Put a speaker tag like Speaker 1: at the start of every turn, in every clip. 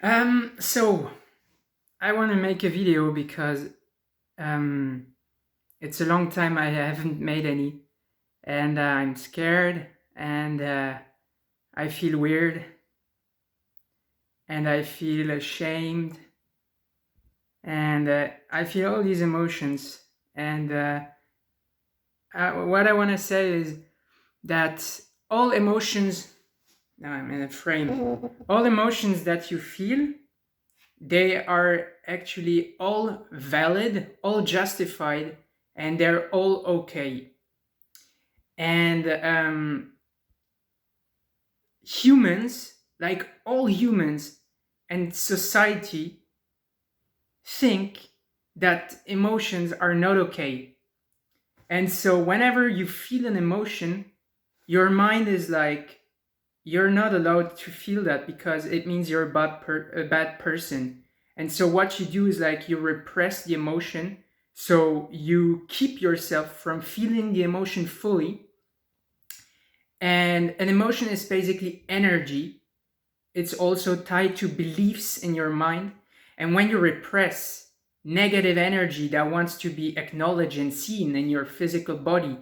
Speaker 1: So I want to make a video because um, it's a long time I haven't made any, and I'm scared, and I feel weird, and I feel ashamed, and I feel all these emotions. And what I want to say is that all emotions. Now I'm in a frame. All emotions that you feel, they are actually all valid, all justified, and they're all okay. And humans, like all humans and society, think that emotions are not okay. And so, whenever you feel an emotion, your mind is like, you're not allowed to feel that because it means you're a bad person. And so what you do is like you repress the emotion, so you keep yourself from feeling the emotion fully. And an emotion is basically energy. It's also tied to beliefs in your mind. And when you repress negative energy that wants to be acknowledged and seen in your physical body,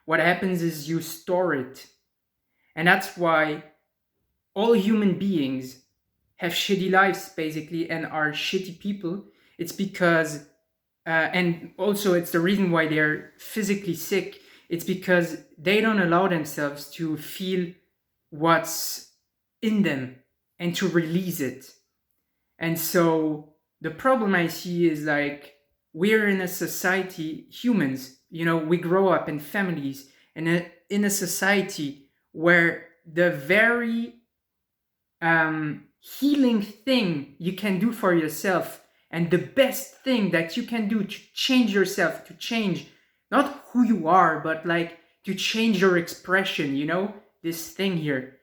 Speaker 1: what happens is you store it. And that's why all human beings have shitty lives basically and are shitty people. It's because and also it's the reason why they're physically sick. It's because they don't allow themselves to feel what's in them and to release it. And so the problem I see is like, we're in a society, humans, we grow up in families and in a society where the very healing thing you can do for yourself, and the best thing that you can do to change yourself, to change not who you are, but like to change your expression, this thing here,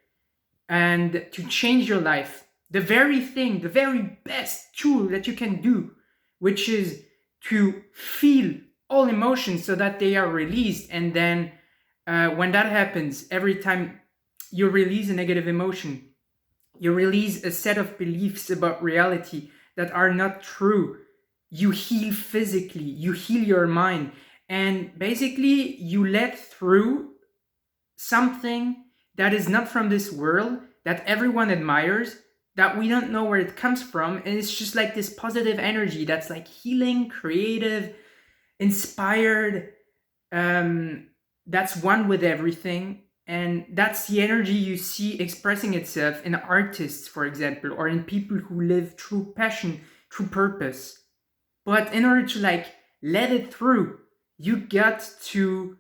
Speaker 1: and to change your life, the very thing, the very best tool that you can do, which is to feel all emotions so that they are released. And then when that happens, every time you release a negative emotion, you release a set of beliefs about reality that are not true. You heal physically, you heal your mind, and basically you let through something that is not from this world, that everyone admires, that we don't know where it comes from. And it's just like this positive energy that's like healing, creative, inspired, um, that's one with everything. And that's the energy you see expressing itself in artists, for example, or in people who live through passion, through purpose. But in order to like let it through, you got to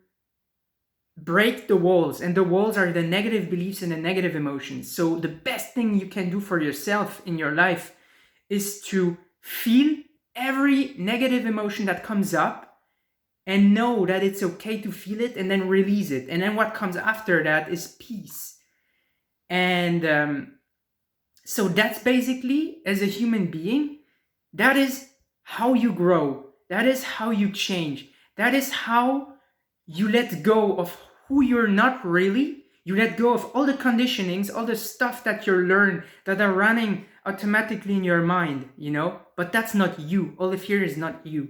Speaker 1: break the walls, and the walls are the negative beliefs and the negative emotions. So the best thing you can do for yourself in your life is to feel every negative emotion that comes up and know that it's okay to feel it, and then release it. And then what comes after that is peace. And so that's basically, as a human being, that is how you grow. That is how you change. That is how you let go of who you're not really. You let go of all the conditionings, all the stuff that you learn that are running automatically in your mind, But that's not you. All the fear is not you.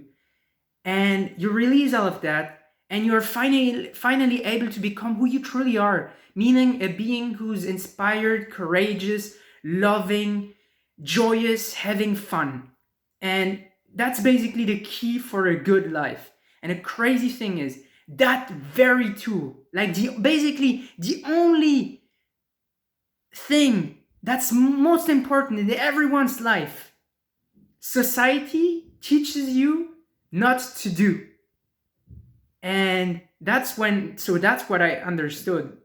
Speaker 1: And you release all of that, and you're finally able to become who you truly are, meaning a being who's inspired, courageous, loving, joyous, having fun. And that's basically the key for a good life. And the crazy thing is that very tool, like basically the only thing that's most important in everyone's life, society teaches you not to do. And that's what I understood.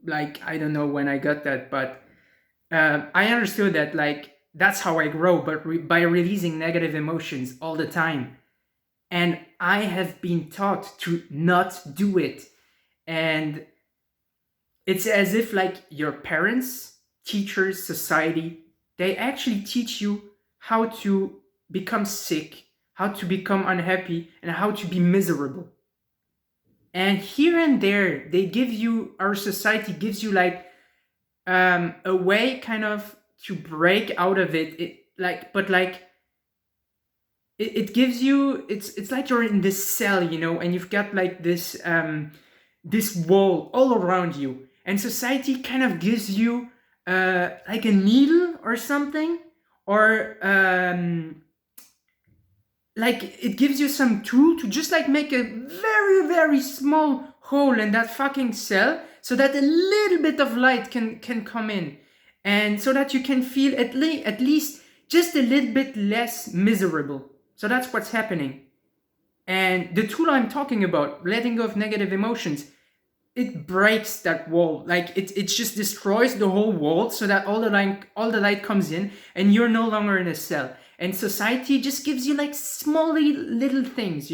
Speaker 1: Like, I don't know when I got that, but I understood that, like, that's how I grow, but by releasing negative emotions all the time. And I have been taught to not do it. And it's as if, like, your parents, teachers, society, they actually teach you how to become sick, how to become unhappy, and how to be miserable. And here and there, our society gives you like a way kind of to break out of it, it gives you, it's like you're in this cell, and you've got like this wall all around you, and society kind of gives you like a needle or something, or like it gives you some tool to just like make a very very small hole in that fucking cell, so that a little bit of light can come in, and so that you can feel at least just a little bit less miserable. So that's what's happening. And the tool I'm talking about, letting go of negative emotions, it breaks that wall. Like it just destroys the whole wall, so that all the light comes in, and you're no longer in a cell. And society just gives you like small little things,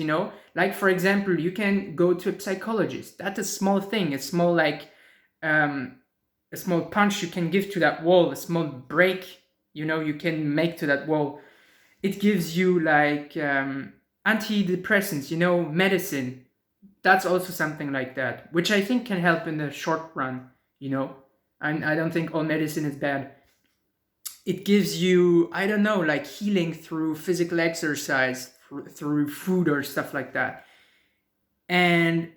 Speaker 1: Like for example, you can go to a psychologist. That's a small thing, a small like a small punch you can give to that wall, a small break, you can make to that wall. It gives you like antidepressants, medicine. That's also something like that, which I think can help in the short run, And I don't think all medicine is bad. It gives you, I don't know, like healing through physical exercise, through food or stuff like that. And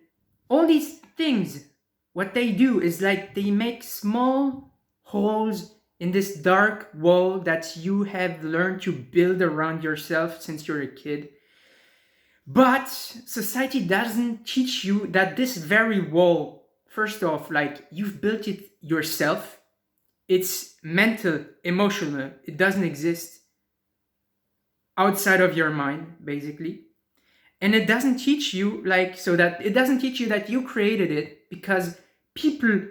Speaker 1: all these things, what they do is like they make small holes in this dark wall that you have learned to build around yourself since you're a kid. But society doesn't teach you that this very wall, first off, like you've built it yourself. It's mental, emotional. It doesn't exist outside of your mind, basically. And it doesn't teach you that you created it, because people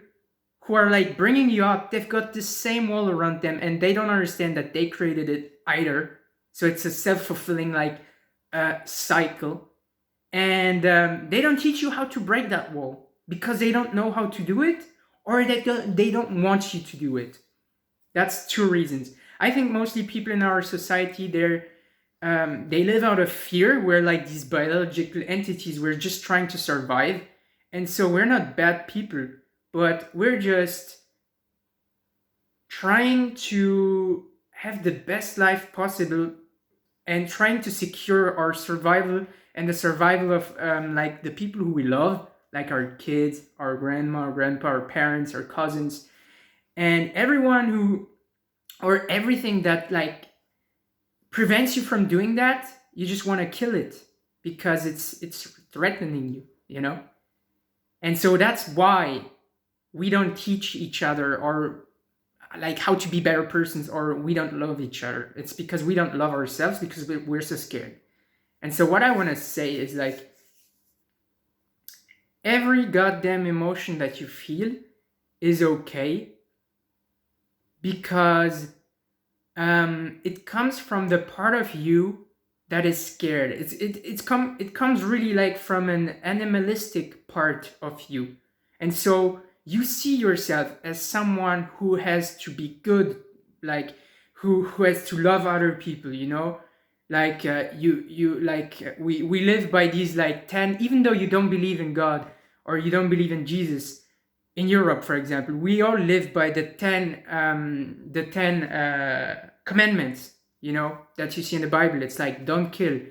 Speaker 1: who are like bringing you up, they've got this same wall around them, and they don't understand that they created it either. So it's a self-fulfilling like cycle, and they don't teach you how to break that wall, because they don't know how to do it, or they don't want you to do it. That's two reasons. I think mostly people in our society, they live out of fear. We're like these biological entities. We're just trying to survive, and so we're not bad people, but we're just trying to have the best life possible, and trying to secure our survival and the survival of like the people who we love, like our kids, our grandma, our grandpa, our parents, our cousins, and everything that like prevents you from doing that. You just want to kill it because it's threatening you, And so that's why we don't teach each other, or like how to be better persons, or we don't love each other. It's because we don't love ourselves, because we're so scared. And so what I want to say is like, every goddamn emotion that you feel is okay, because it comes from the part of you that is scared. It comes really like from an animalistic part of you. And so you see yourself as someone who has to be good, like who has to love other people, like we live by these like 10, even though you don't believe in God or you don't believe in Jesus. In Europe, for example, we all live by the 10 commandments, that you see in the Bible. It's like, don't kill,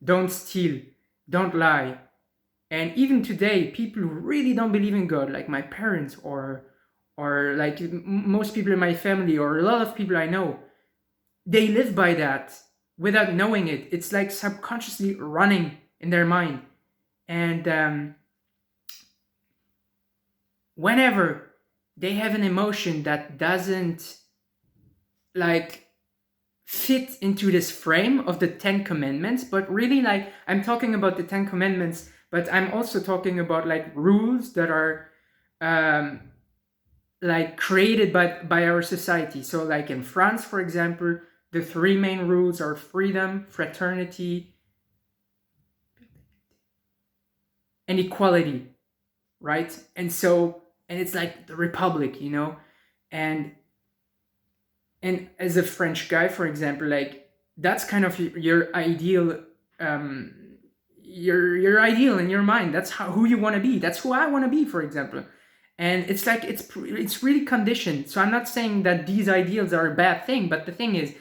Speaker 1: don't steal, don't lie. And even today, people who really don't believe in God, like my parents, or like most people in my family, or a lot of people I know, they live by that without knowing it. It's like subconsciously running in their mind. And whenever they have an emotion that doesn't like fit into this frame of the 10 commandments, but really like I'm talking about the 10 commandments, but I'm also talking about like rules that are like created by our society. So like in France, for example, the 3 main rules are freedom, fraternity, and equality, right? And it's like the republic, and as a French guy, for example, like that's kind of your ideal, your ideal in your mind. That's who you want to be. That's who I want to be, for example. And it's like it's really conditioned. So I'm not saying that these ideals are a bad thing, but the thing is,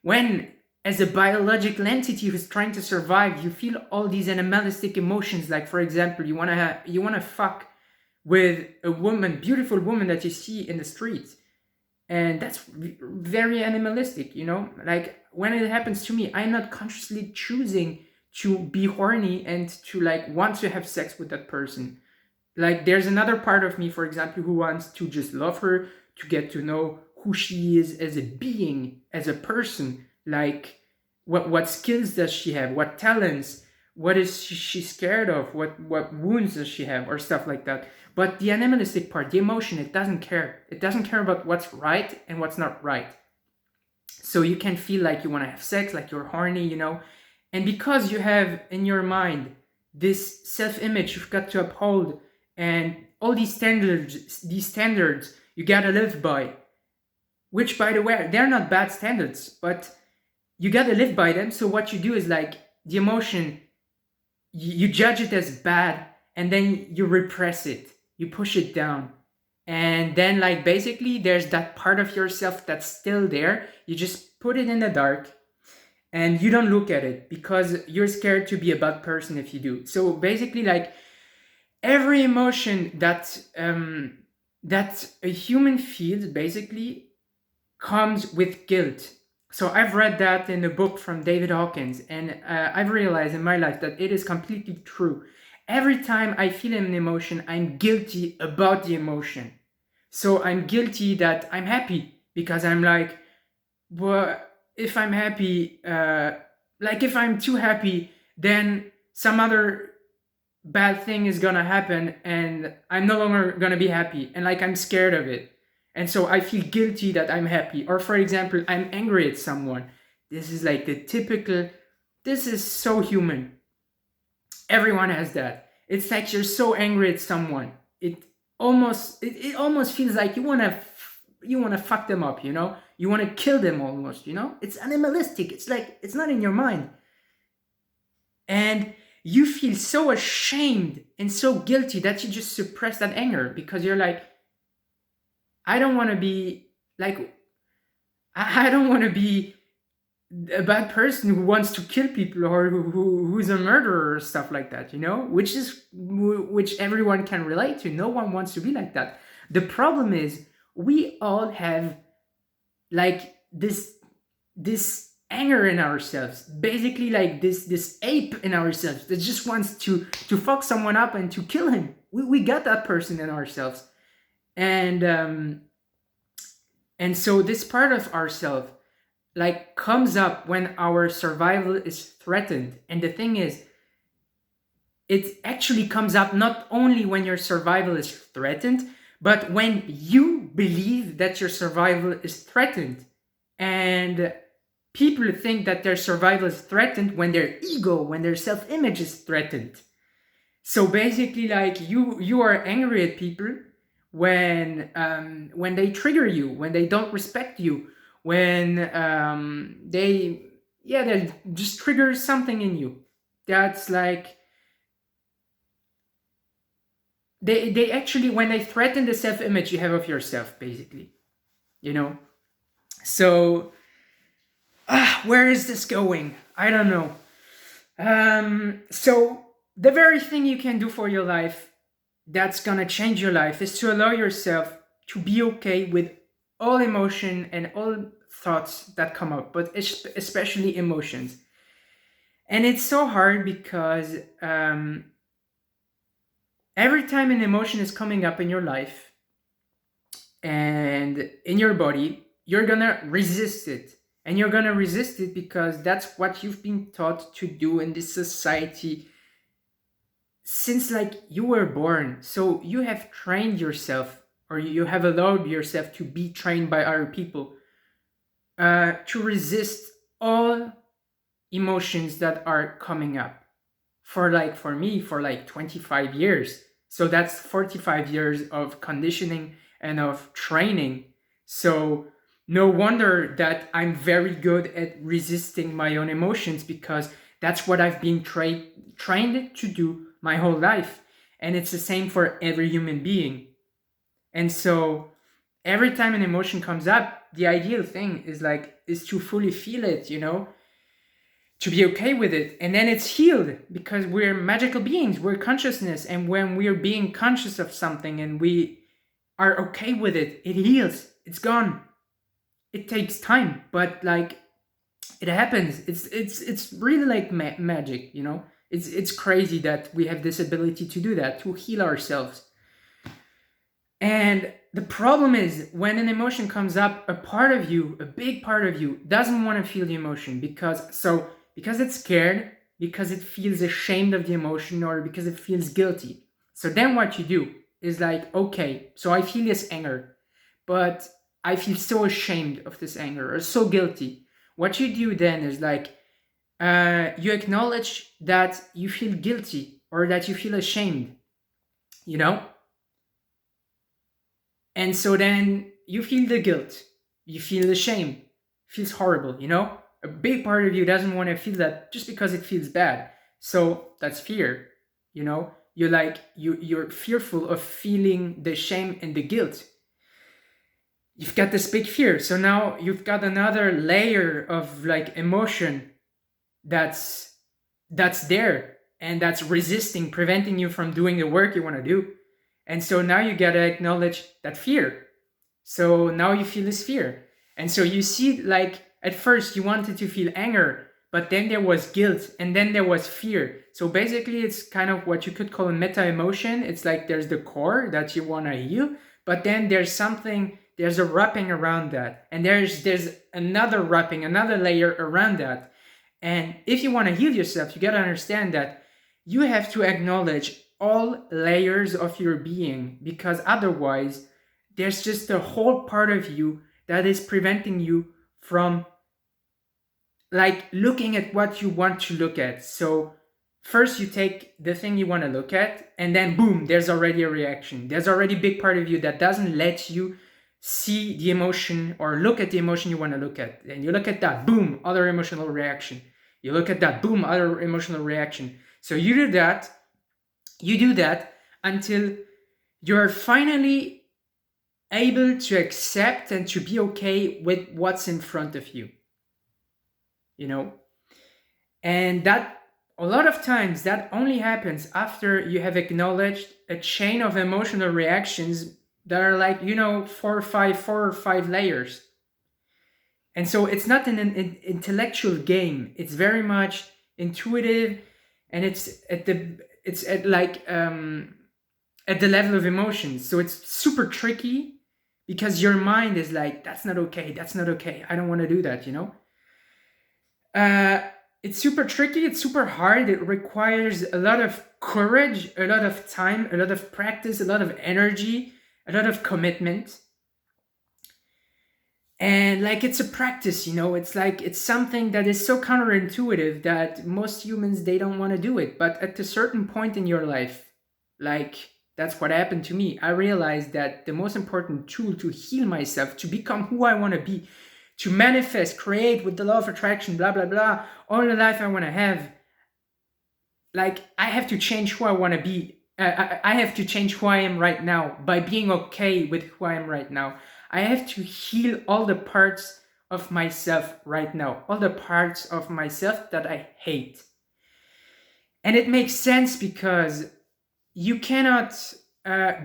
Speaker 1: when as a biological entity who's trying to survive, you feel all these animalistic emotions. Like, for example, you wanna fuck with a woman, beautiful woman that you see in the streets, and that's very animalistic, you know. Like, when it happens to me, I'm not consciously choosing to be horny and to like want to have sex with that person. Like, there's another part of me, for example, who wants to just love her, to get to know who she is as a being, as a person. Like, what skills does she have, what talents, what is she scared of, what wounds does she have, or stuff like that. But the animalistic part, the emotion, it doesn't care. It doesn't care about what's right and what's not right. So you can feel like you want to have sex, like you're horny, you know. And because you have in your mind this self-image you've got to uphold, and all these standards you gotta live by, which, by the way, they're not bad standards, but you gotta live by them. So what you do is, like, the emotion, you judge it as bad, and then you repress it, you push it down. And then, like, basically there's that part of yourself that's still there, you just put it in the dark, and you don't look at it because you're scared to be a bad person if you do. So basically, like, every emotion that that a human feels basically comes with guilt. So I've read that in a book from David Hawkins, and I've realized in my life that it is completely true. Every time I feel an emotion, I'm guilty about the emotion. So I'm guilty that I'm happy, because I'm like, well, if I'm happy, like, if I'm too happy, then some other bad thing is gonna happen and I'm no longer gonna be happy, and like, I'm scared of it, and so I feel guilty that I'm happy. Or, for example, I'm angry at someone. This is like the typical, this is so human. Everyone has that. It's like you're so angry at someone, it almost feels like you want to fuck them up, you know. You want to kill them almost, you know. It's animalistic. It's like, it's not in your mind, and you feel so ashamed and so guilty that you just suppress that anger, because you're like, I don't want to be like, I don't want to be a bad person who wants to kill people, or who's a murderer or stuff like that, you know, which everyone can relate to. No one wants to be like that. The problem is, we all have like this anger in ourselves, basically, like this ape in ourselves that just wants to fuck someone up and to kill him. We got that person in ourselves, and so this part of ourselves, like, comes up when our survival is threatened. And the thing is, it actually comes up not only when your survival is threatened, but when you believe that your survival is threatened. And people think that their survival is threatened when their ego, when their self-image is threatened. So basically, like, you are angry at people when they trigger you, when they don't respect you, when they just trigger something in you. That's like, they actually, when they threaten the self-image you have of yourself, basically, you know. So where is this going? I don't know. So the very thing you can do for your life that's gonna change your life is to allow yourself to be okay with all emotion and all thoughts that come up, but especially emotions. And it's so hard because every time an emotion is coming up in your life and in your body, you're gonna resist it. And you're gonna resist it because that's what you've been taught to do in this society since, like, you were born. So you have trained yourself, or you have allowed yourself to be trained by other people to resist all emotions that are coming up. For me, for like 25 years. So that's 45 years of conditioning and of training. So no wonder that I'm very good at resisting my own emotions, because that's what I've been trained to do my whole life. And it's the same for every human being. And so every time an emotion comes up, the ideal thing is to fully feel it, to be okay with it. And then it's healed because we're magical beings, we're consciousness. And when we're being conscious of something and we are okay with it, it heals, it's gone. It takes time, but like it happens. It's really like magic, It's crazy that we have this ability to do that, to heal ourselves. And the problem is when an emotion comes up, a part of you, a big part of you, doesn't want to feel the emotion because it's scared, because it feels ashamed of the emotion, or because it feels guilty. So then what you do is like, okay, so I feel this anger, but I feel so ashamed of this anger or so guilty. What you do then is like, you acknowledge that you feel guilty or that you feel ashamed, you know? And so then you feel the guilt, you feel the shame, feels horrible, A big part of you doesn't want to feel that just because it feels bad. So that's fear, You're like you're fearful of feeling the shame and the guilt. You've got this big fear. So now you've got another layer of like emotion that's there and that's resisting, preventing you from doing the work you want to do. And so now you got to acknowledge that fear. So now you feel this fear. And so you see, like, at first you wanted to feel anger, but then there was guilt and then there was fear. So basically it's kind of what you could call a meta emotion. It's like there's the core that you want to heal, but then there's a wrapping around that. And there's another wrapping, another layer around that. And if you want to heal yourself, you got to understand that you have to acknowledge all layers of your being, because otherwise there's just a whole part of you that is preventing you from like looking at what you want to look at. So first you take the thing you want to look at, and then boom, there's already a reaction. There's already a big part of you that doesn't let you see the emotion or look at the emotion you want to look at. And you look at that, boom, other emotional reaction. You look at that, boom, other emotional reaction. So you do that until you're finally able to accept and to be okay with what's in front of you. And that a lot of times that only happens after you have acknowledged a chain of emotional reactions that are like, 4 or 5 layers. And so it's not an intellectual game. It's very much intuitive, and it's at the level of emotions. So it's super tricky because your mind is like, that's not okay. I don't want to do that, It's super tricky. It's super hard. It requires a lot of courage, a lot of time, a lot of practice, a lot of energy, a lot of commitment. And like, it's a practice, it's like, it's something that is so counterintuitive that most humans, they don't want to do it. But at a certain point in your life, like, that's what happened to me. I realized that the most important tool to heal myself, to become who I want to be, to manifest, create with the law of attraction, blah, blah, blah, all the life I want to have, like, I have to change who I want to be. I have to change who I am right now by being okay with who I am right now. I have to heal all the parts of myself right now, all the parts of myself that I hate. And it makes sense because you cannot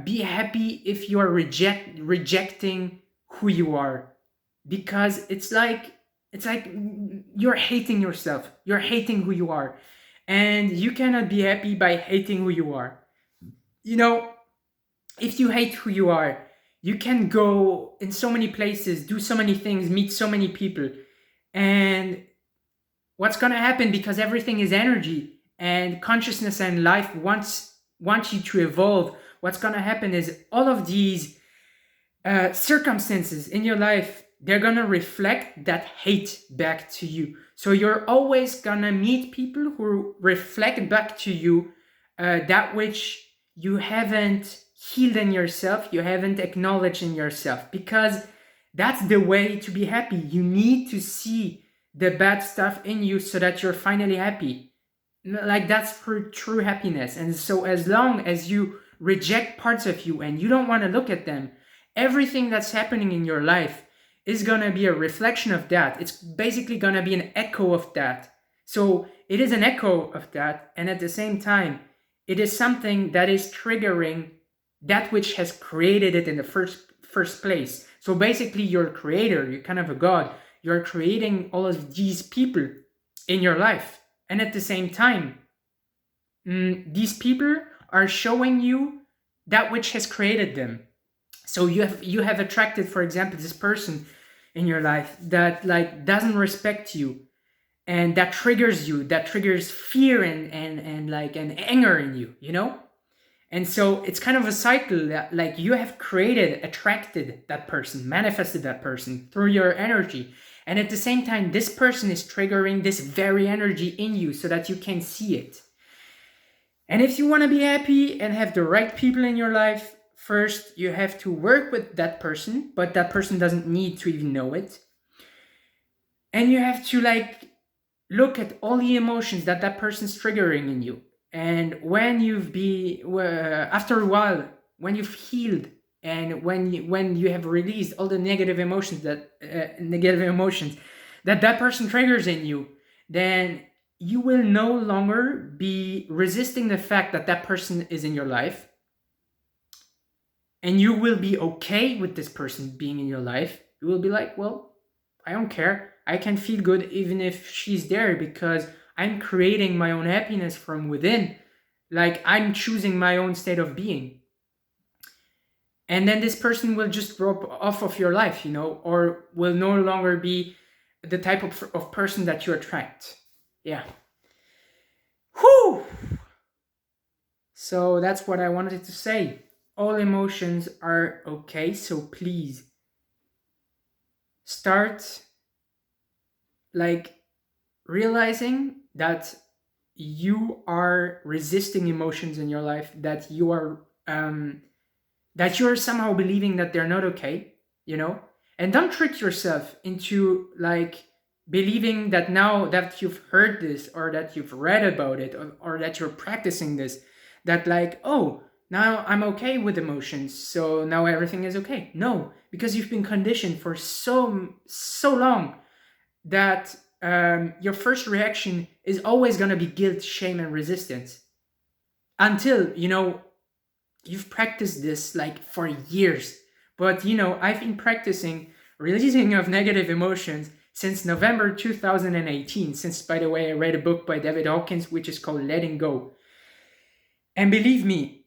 Speaker 1: be happy if you are rejecting who you are, because it's like you're hating yourself, you're hating who you are, and you cannot be happy by hating who you are. If you hate who you are, you can go in so many places, do so many things, meet so many people. And what's going to happen, because everything is energy and consciousness and life wants you to evolve, what's going to happen is all of these circumstances in your life, they're going to reflect that hate back to you. So you're always going to meet people who reflect back to you that which you haven't healed in yourself, you haven't acknowledged in yourself, because that's the way to be happy. You need to see the bad stuff in you so that you're finally happy. Like, that's for true happiness. And so as long as you reject parts of you and you don't want to look at them, everything that's happening in your life is going to be a reflection of that. It's basically going to be an echo of that. So it is an echo of that, and at the same time, it is something that is triggering that which has created it in the first place. So basically, you're a creator, you're kind of a god. You're creating all of these people in your life, and at the same time, these people are showing you that which has created them. So you have attracted, for example, this person in your life that like doesn't respect you, and that triggers you, that triggers fear and like an anger in you, you know. And so it's kind of a cycle that like you have created, attracted that person, manifested that person through your energy, and at the same time this person is triggering this very energy in you so that you can see it. And if you want to be happy and have the right people in your life, first you have to work with that person, but that person doesn't need to even know it. And you have to like look at all the emotions that that person's triggering in you. And when after a while, when you've healed and when you have released all the negative emotions that person triggers in you, then you will no longer be resisting the fact that that person is in your life, and you will be okay with this person being in your life. You will be like, well, I don't care. I can feel good even if she's there because I'm creating my own happiness from within. Like I'm choosing my own state of being. And then this person will just drop off of your life, you know, or will no longer be the type of person that you attract. Yeah. Whew! So that's what I wanted to say. All emotions are okay, so please start like realizing that you are resisting emotions in your life, that you're somehow believing that they're not okay, you know. And don't trick yourself into like believing that now that you've heard this or that you've read about it or that you're practicing this, that like, oh, now I'm okay with emotions, so now everything is okay. No, because you've been conditioned for so long that your first reaction is always going to be guilt, shame, and resistance until, you know, you've practiced this like for years. But, you know, I've been practicing releasing of negative emotions since November 2018. Since, by the way, I read a book by David Hawkins, which is called Letting Go. And believe me,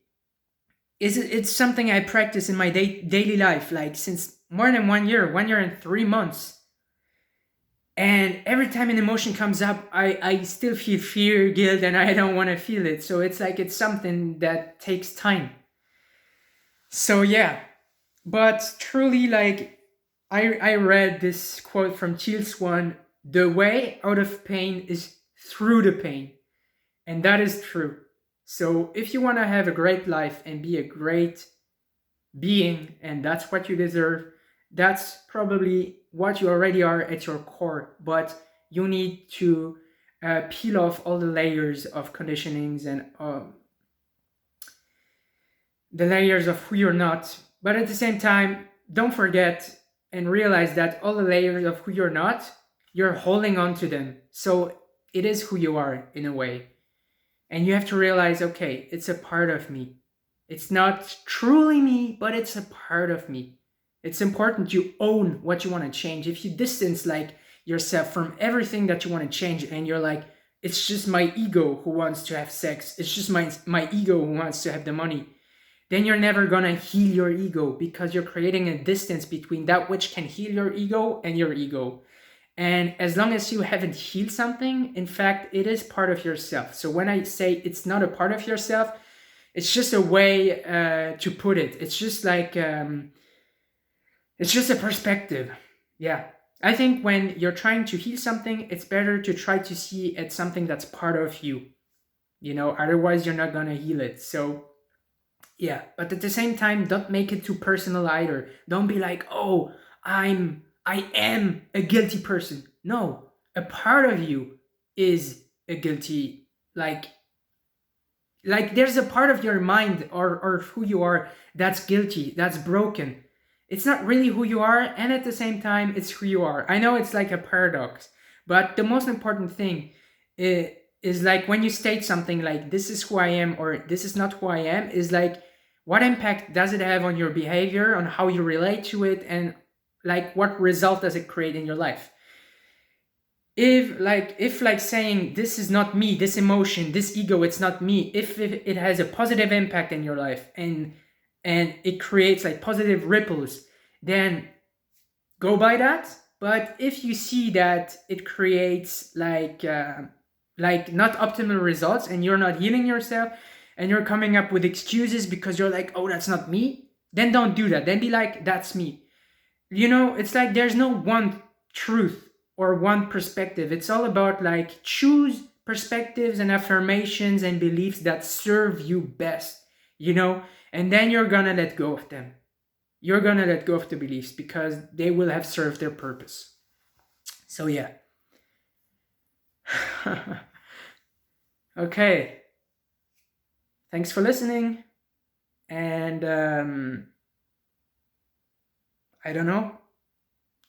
Speaker 1: it's something I practice in my daily life, like since more than 1 year, 1 year and 3 months. And every time an emotion comes up, I still feel fear, guilt, and I don't want to feel it. So it's like it's something that takes time. So yeah, but truly, like I read this quote from Teal Swan: "The way out of pain is through the pain," and that is true. So if you want to have a great life and be a great being, and that's what you deserve, that's probably what you already are at your core, but you need to peel off all the layers of conditionings and the layers of who you're not. But at the same time, don't forget and realize that all the layers of who you're not, you're holding on to them. So it is who you are in a way. And you have to realize, okay, it's a part of me. It's not truly me, but it's a part of me. It's important you own what you want to change. If you distance like yourself from everything that you want to change and you're like, it's just my ego who wants to have sex, it's just my ego who wants to have the money, then you're never gonna heal your ego because you're creating a distance between that which can heal your ego and your ego. And as long as you haven't healed something, in fact, it is part of yourself. So when I say it's not a part of yourself, it's just a way to put it. It's just like, it's just a perspective. Yeah. I think when you're trying to heal something, it's better to try to see it something that's part of you. You know, otherwise you're not going to heal it. So, yeah. But at the same time, don't make it too personal either. Don't be like, oh, I am a guilty person. No, a part of you is a guilty, like Like there's a part of your mind or who you are that's guilty, that's broken. It's not really who you are, and at the same time, it's who you are. I know it's like a paradox, but the most important thing is like when you state something like this is who I am or this is not who I am, is like what impact does it have on your behavior, on how you relate to it, and like what result does it create in your life. If saying this is not me, this emotion, this ego, it's not me, if it has a positive impact in your life and it creates like positive ripples, then go by that. But if you see that it creates like not optimal results and you're not healing yourself and you're coming up with excuses because you're like, oh, that's not me, then don't do that. Then be like, that's me. It's like there's no one truth or one perspective. It's all about like choose perspectives and affirmations and beliefs that serve you best, and then you're gonna let go of them. You're gonna let go of the beliefs because they will have served their purpose. So yeah. Okay. Thanks for listening. And I don't know.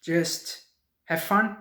Speaker 1: Just have fun.